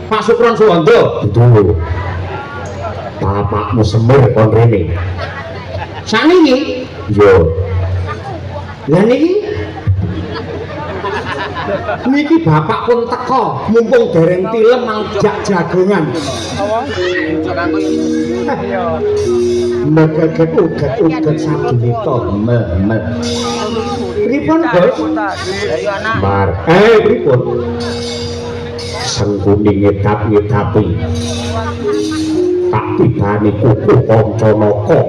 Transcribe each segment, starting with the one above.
Pak Sukron Suwondo. Betul. Bapakmu Semir kon rene. Saniki? Yo. Lah niki? Niki bapak pun teko, mumpung dereng tilem mangjak jagongan. Megeget-uget sadulita. Pripun, Bos? Mar. Pripun? Sengkuni ngedap-ngedapi. Tak tibani kuku Pancanaka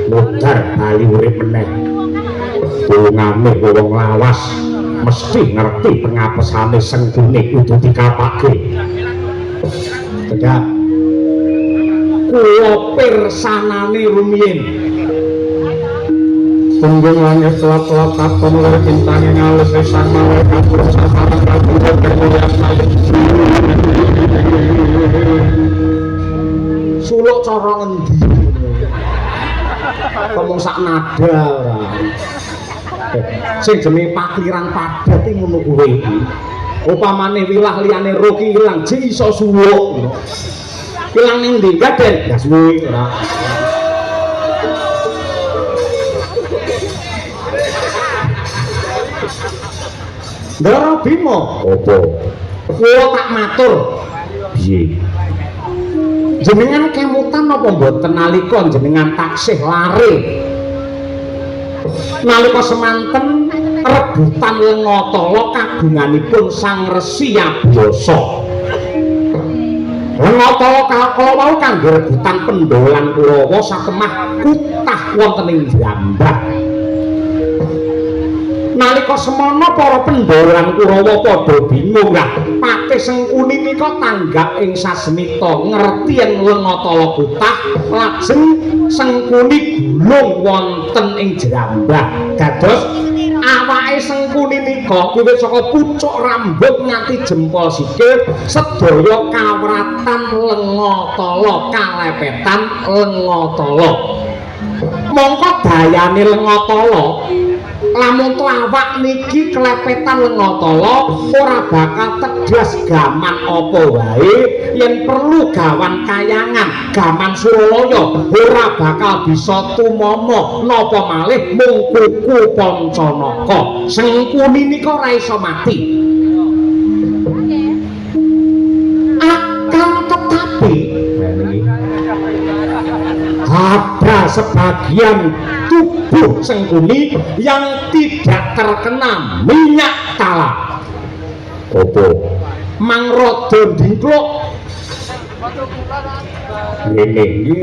modar bali urip meneh. Dongane wong lawas mesti ngerti pengapesane Sengkuni kudu dikapake. Tegak. Kula pirsanane rumiyin. Tunggung langit kelap-kelap katon lir bintang ing alus sang malaikat bersamaran kabeh kemuliaan malih. Suluk cara ngendi? Ngomong sak nada ora. Sing jenenge pakliran padat iki ngono kuwi. Upamane wilah liyane roki ilang jek iso suluk. Ilang ning ndi gaden? Ya suwi ora. Ndara Bima, Apa? kula tak matur. Piye? Jenengan kemutan apa mboten nalika jenengan taksih lare? Nalika semanten rebutan Lengatala kagunganipun Sang Resi Abiyasa. Lengatala kala wau kangge rebutan Pendolan Kurawa sakemah kutah wonten ing Jambah. Nalika semana para Pendolan Kurawa padha bingung lah Patih Sengkuni nika tanggap ing Sasmita ngerti yen Lengatala kutah lajeng Sengkuni gulung wonten ing Jambah. Dados awake Sengkuni nika wiwit saka pucuk rambut nganti jempol sikil sedaya kawratan Lengatala kalepetan Lengatala. Mongko dayane Lengatala lamun awak niki kelepetan Lengatala ora bakal tegas gaman apa wae yen perlu gawan kayangan gaman Suralaya ora bakal bisa tumama napa malih mung kuku Pancanaka. Sengkuni nika ora iso mati. Akan tetapi ada sebagian tubuh Sengkuni yang tidak terkena minyak talak. Apa? Mangrodo ndingkluk. Ngene iki.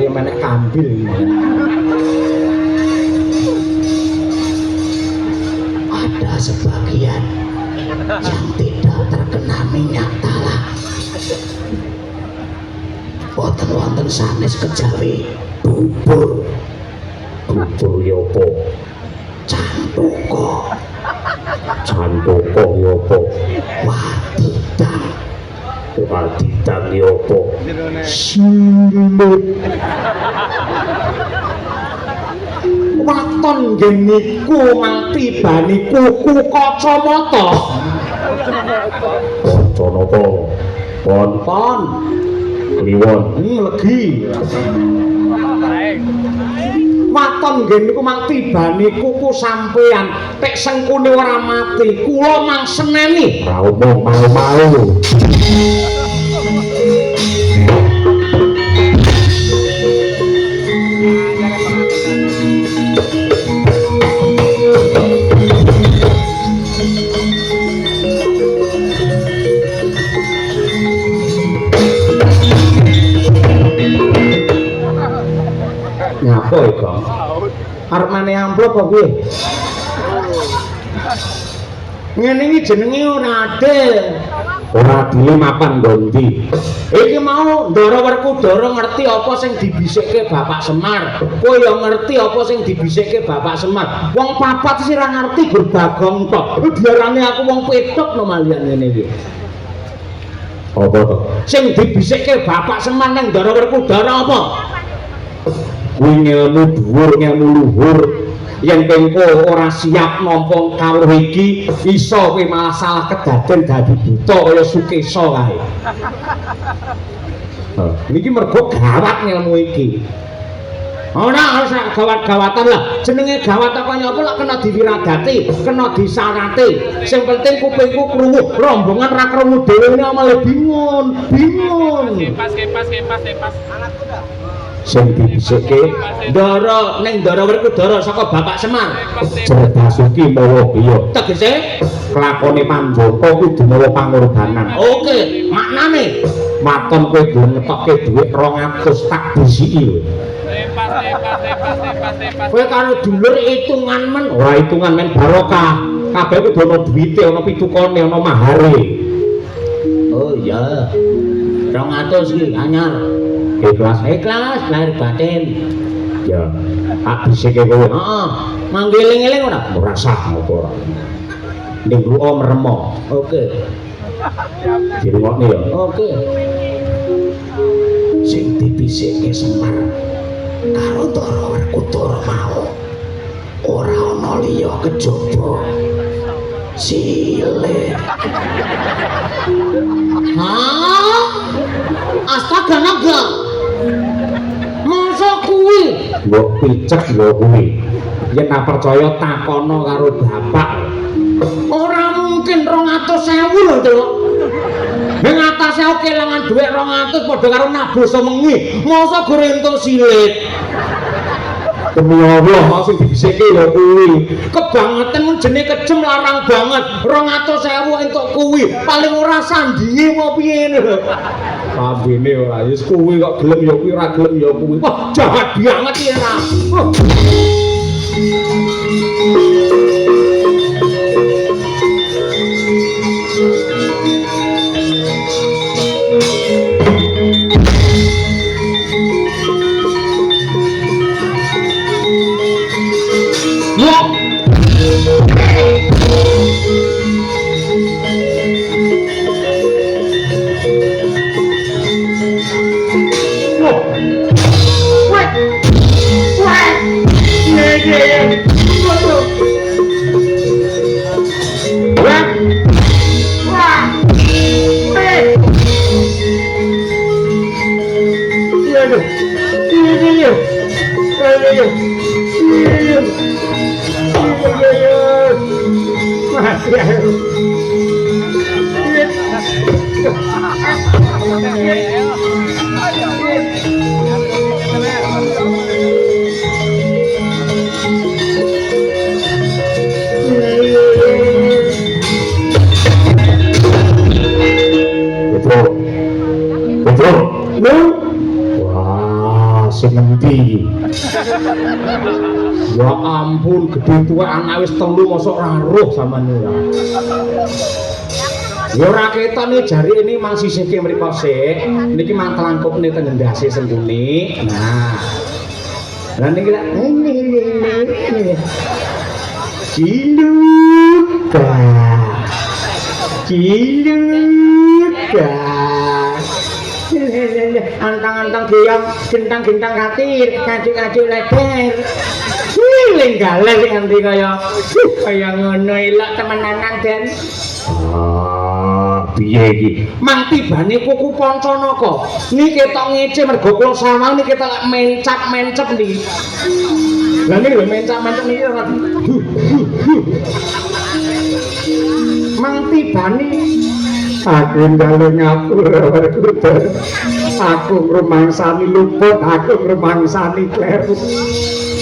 Ya menek kambil. Ada sebagian yang tidak terkena minyak talak. Boten wonten sanes kejawi bubur. Bubur ya apa? Cantoko. Cantoko ya apa? Wadidang. Wadidang ya apa? Silut. Waton nggih niku mang tibani kuku kacamata. Pancanaka. Pon Kliwon. legi. Waton nggih niku mang tibani kuku sampean pek Sengkuni ora mati kula mang seneni. Ra omong mau-mau. Nyapa iku? Arep maneh amplop apa piye? Ngene iki jenenge ora adil. Ora adile mapan ngondi. Iki mau Ndara Werkudara ngerti apa sing dibisikke Bapak Semar. Kowe ya ngerti apa sing dibisikke Bapak Semar. Wong papat sih ora ngerti berbagong tok. Diarani aku wong petok no malian ngene iki. Apa to? Sing dibisikke Bapak Semar nang Ndara Werkudara apa? Kuwi ngelmu dhuwur, ngelmu luhur. yen kengko ora siap nampa kawruh iki iso kowe malah salah kedaden dadi buta kaya Sukesa kae. Niki mergo gawat ngelmu iki. Ora usah gawat-gawatan lah. Jenenge gawat kaya apa lak kena diwiradati, kena disarati. Sing penting kupingku krungu, rombongan ra krungu dhewe malah bingung. Kepas. Sing dibisike Ndara ning Ndara Werkudara saka Bapak Semar. Jerdasuki mawa iya. Tegese kelakone Panjaka kudu mawa pangorbanan. Oke, maknane maton kowe gelem ngetokke dhuwit 200 tak disiki. Kowe karo dulur hitungan men, ora hitungan men barokah. Kabeh kudu ana duwite, ana pitukane, ana mahare. Oh iya. 200 iki anyar. Ikhlas lahir batin. Ya, tak bisike kowe. Heeh. Manggeling-eling ora sah apa ora. Ning ruo meremo. Oke. Dirungokne ya. Oke. Sing dibisike Semar karo Ndara Werkudara mau ora ana liya kejaba Sile. Astaga naga. Masa kuwi? Mbok picek lho kuwi. Yen tak percaya takono karo bapak. Ora mungkin 200.000 lho, Nduk. Ning atase kelangan dhuwit 200 padha karo nabuh semengi. Masa gore entuk silit. Demi Allah, mau sing dibisike ya kuwi. Kebangetan jenenge kejem larang banget. 200.000 entuk kuwi. Paling ora sandinge mau piye lho. Pambene ora wis kuwi kok gelem ya kuwi, ora gelem ya kuwi. Wah, jahat banget iki ora. Ya ampun, gede tuwek anak wis 3 mosok ora roh sampean ora. Ya ora keton jari ini mang sisihke mriku sik. Niki mang telangkupne teng ndase Sengkuni. Nah. Lah niki lak Ciluka. Antang-antang diam, gentang-gentang katir, kacik-kacik lebar. Lenggalan nganti kaya ngono elok temenanan Den. Piye iki? Mang tibane kuku Pancanaka. Niki ketok ngece mergo kula sawang niki ketok mencap-mencep niki. Lah niki lho mencap-mencep niki ora. Mang tibane aku njaluk ngapura Werkudara. Aku ngrumangsani luput, aku ngrumangsani kleru.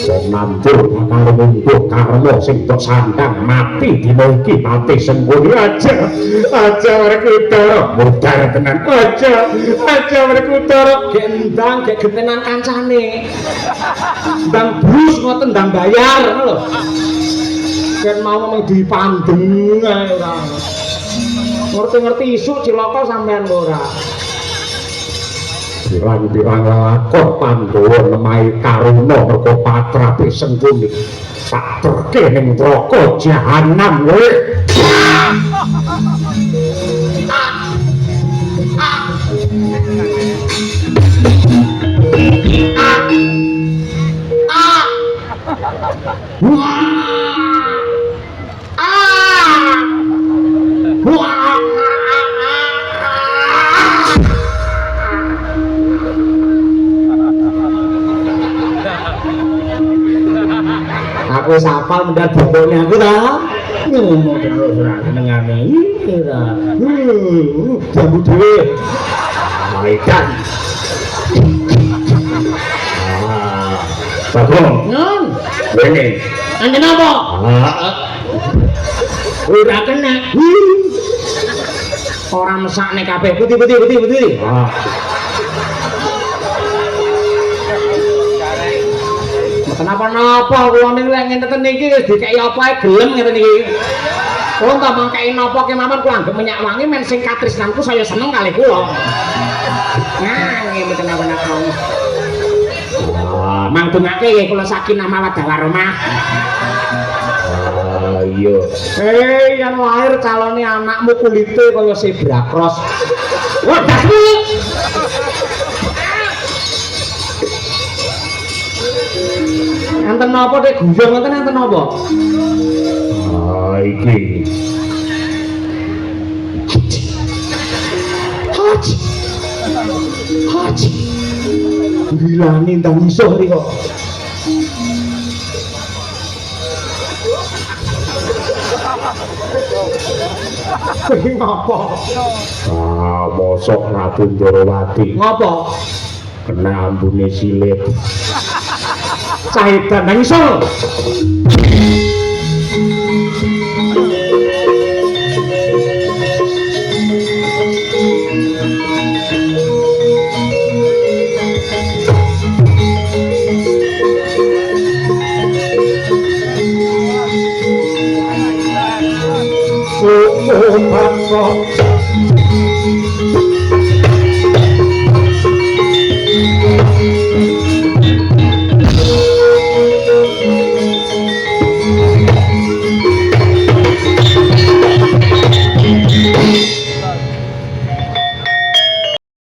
Wong nandur bakal mungguh karma sing tok sandang mati dina iki mati Sengkuni aja Werkudara mudhar tenan aja Werkudara gendang gek getenan kancane ndang brus ngoten ndang bayar lho kan mau dipandeng ae ora ngerti-ngerti isu cilaka sampean ora pirang-pirang lakon Pandhawa nemahi karuna merga patrape Sengkuni tak terke ning neraka jahanam kowe. Wah aku wis hafal mendar bokone aku ta. Ngomong terus ora senengane. Ora. Jambu dhewe. Maikan. Bagong. Nun. Rene. Anjen apa? Ora kena. Ora mesakne kabeh. Putih. Kenapa-napa kula niku lek ngenten iki wis dikeki apa ae gelem ngeten iki. Kula tak mangkei napa kemawon kula anggap minyak wangi men sing katresnanku saya seneng kalih kula. Nah, nggih mboten apa-apa. Mangdungake nggih kula sakinah mawaddah warahmah. Iya. Yang lahir calone anakmu kulite kaya zebra cross. Wadahmu. Enten napa nek guyong ngoten enten napa? Iki. Haji. Gilane ndang iso iki kok. Iki ngapa? Mosok Prabu Ndorowati. Ngapa? Kena ambune silit. Cahidan nang iso. Oh,